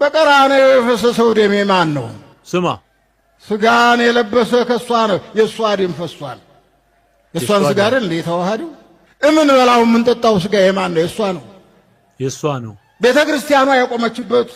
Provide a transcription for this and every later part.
በቀራንዮ የፈሰሰው ደሜ ማን ነው? ስማ ስጋን የለበሰ ከሷ ነው የሷ ደም ፈሷል። የሷን ስጋ አይደል እንዴ ተዋሃደው? እምን በላው ምን ጠጣው ስጋ የማን ነው? የሷ ነው። የሷ ነው። ቤተ ክርስቲያኗ የቆመችበት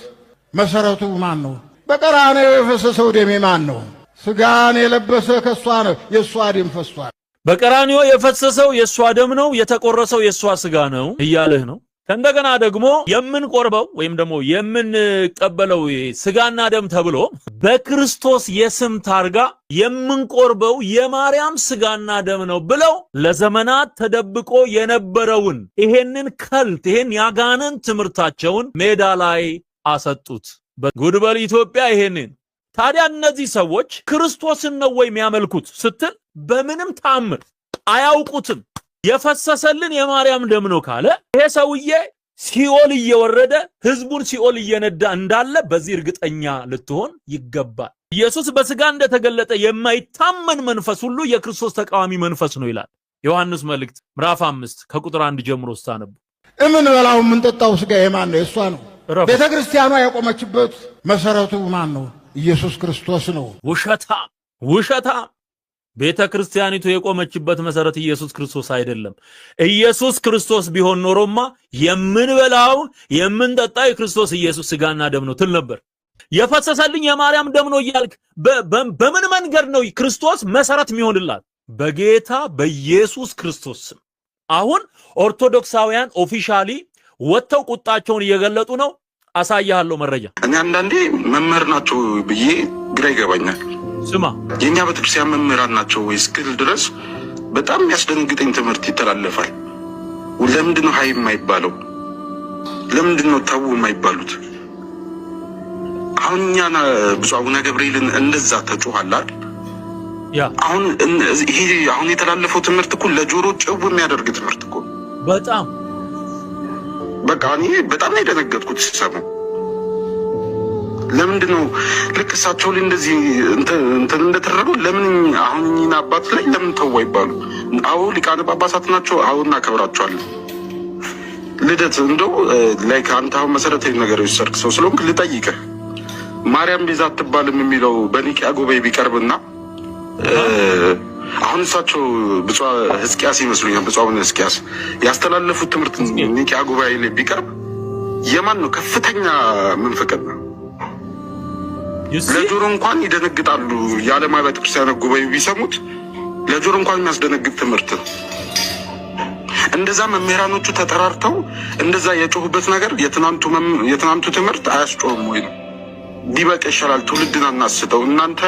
መሰረቱ ማን ነው? በቀራንዮ የፈሰሰው ደሜ ማን ነው? ስጋን የለበሰ ከሷ ነው የሷ ደም ፈሷል። በቀራንዮ የፈሰሰው የሷ ደም ነው፣ የተቆረሰው የሷ ስጋ ነው እያለህ ነው። እንደገና ደግሞ የምንቆርበው ወይም ደግሞ የምንቀበለው ስጋና ደም ተብሎ በክርስቶስ የስም ታርጋ የምንቆርበው የማርያም ስጋና ደም ነው ብለው ለዘመናት ተደብቆ የነበረውን ይሄንን ከልት ይሄን ያጋነን ትምህርታቸውን ሜዳ ላይ አሰጡት። በጉድበል ኢትዮጵያ ይሄንን ታዲያ እነዚህ ሰዎች ክርስቶስን ነው ወይ የሚያመልኩት ስትል በምንም ተአምር አያውቁትም። የፈሰሰልን የማርያም ደም ነው ካለ ይሄ ሰውዬ ሲኦል እየወረደ ህዝቡን ሲኦል እየነዳ እንዳለ በዚህ እርግጠኛ ልትሆን ይገባል። ኢየሱስ በስጋ እንደተገለጠ የማይታመን መንፈስ ሁሉ የክርስቶስ ተቃዋሚ መንፈስ ነው ይላል ዮሐንስ መልእክት ምዕራፍ 5 ከቁጥር 1 ጀምሮ ስታነቡ። እምን በላው ምን ጠጣው ስጋ የማን ነው? የሷ ነው። ቤተ ክርስቲያኗ የቆመችበት መሰረቱ ማን ነው? ኢየሱስ ክርስቶስ ነው። ውሸታ ቤተ ክርስቲያኒቱ የቆመችበት መሰረት ኢየሱስ ክርስቶስ አይደለም። ኢየሱስ ክርስቶስ ቢሆን ኖሮማ የምንበላው የምንጠጣው የክርስቶስ ኢየሱስ ስጋና ደም ነው ትል ነበር። የፈሰሰልኝ የማርያም ደም ነው እያልክ በምን መንገድ ነው ክርስቶስ መሰረት የሚሆንላት? በጌታ በኢየሱስ ክርስቶስ ስም። አሁን ኦርቶዶክሳውያን ኦፊሻሊ ወጥተው ቁጣቸውን እየገለጡ ነው። አሳያለሁ መረጃ። እኔ አንዳንዴ መምህር ናቸው ብዬ ግራ ይገባኛል። ስማ የኛ ቤተክርስቲያን መምህራን ናቸው ወይ እስክል ድረስ በጣም የሚያስደነግጠኝ ትምህርት ይተላለፋል። ለምንድን ነው ሀይ የማይባለው? ለምንድን ነው ተው የማይባሉት? አሁን እኛና ብፁዕ አቡነ ገብርኤልን እንደዛ ተጮኋላል። አሁን የተላለፈው ትምህርት እኮ ለጆሮ ጭው የሚያደርግ ትምህርት እኮ በጣም በቃ እኔ በጣም የደነገጥኩት ሲሰሙ። ለምንድን ነው ልክ እሳቸው ላይ እንደዚህ እንትን እንደተደረጉ ለምን አሁን እኚህን አባት ላይ ለምን ተው አይባሉ? አዎ ሊቃነ ጳጳሳት ናቸው። አዎ እናከብራቸዋለን። ልደት እንደው ላይክ አንተ አሁን መሰረታዊ ነገር የወሰድክ ሰው ስለሆንክ ልጠይቅህ፣ ማርያም ቤዛ አትባልም የሚለው በኒቅያ ጉባኤ ቢቀርብና አሁን እሳቸው ብፁዕ ሕዝቅያስ ይመስሉኛል፣ ብፁዕ አቡነ ሕዝቅያስ ያስተላለፉት ትምህርት ኒቅያ ጉባኤ ላይ ቢቀርብ የማን ነው ከፍተኛ ምንፍቅና? ለጆሮ እንኳን ይደነግጣሉ። የዓለም አብያተ ክርስቲያናት ጉባኤ ቢሰሙት ለጆሮ እንኳን የሚያስደነግጥ ትምህርት ነው። እንደዛ መምህራኖቹ ተጠራርተው እንደዛ የጮሁበት ነገር የትናንቱ ትምህርት አያስጮህም ወይ ነው? ቢበቃ ይሻላል። ትውልድን አናስተው። እናንተ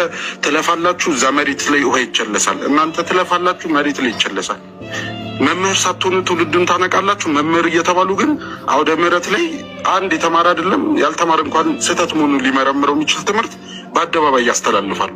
ትለፋላችሁ፣ እዛ መሬት ላይ ውሃ ይቸለሳል። እናንተ ትለፋላችሁ፣ መሬት ላይ ይቸለሳል። መምህር ሳትሆኑ ትውልድን ታነቃላችሁ። መምህር እየተባሉ ግን አውደ ምሕረት ላይ አንድ የተማረ አይደለም ያልተማረ እንኳን ስህተት መሆኑን ሊመረምረው የሚችል ትምህርት በአደባባይ ያስተላልፋሉ።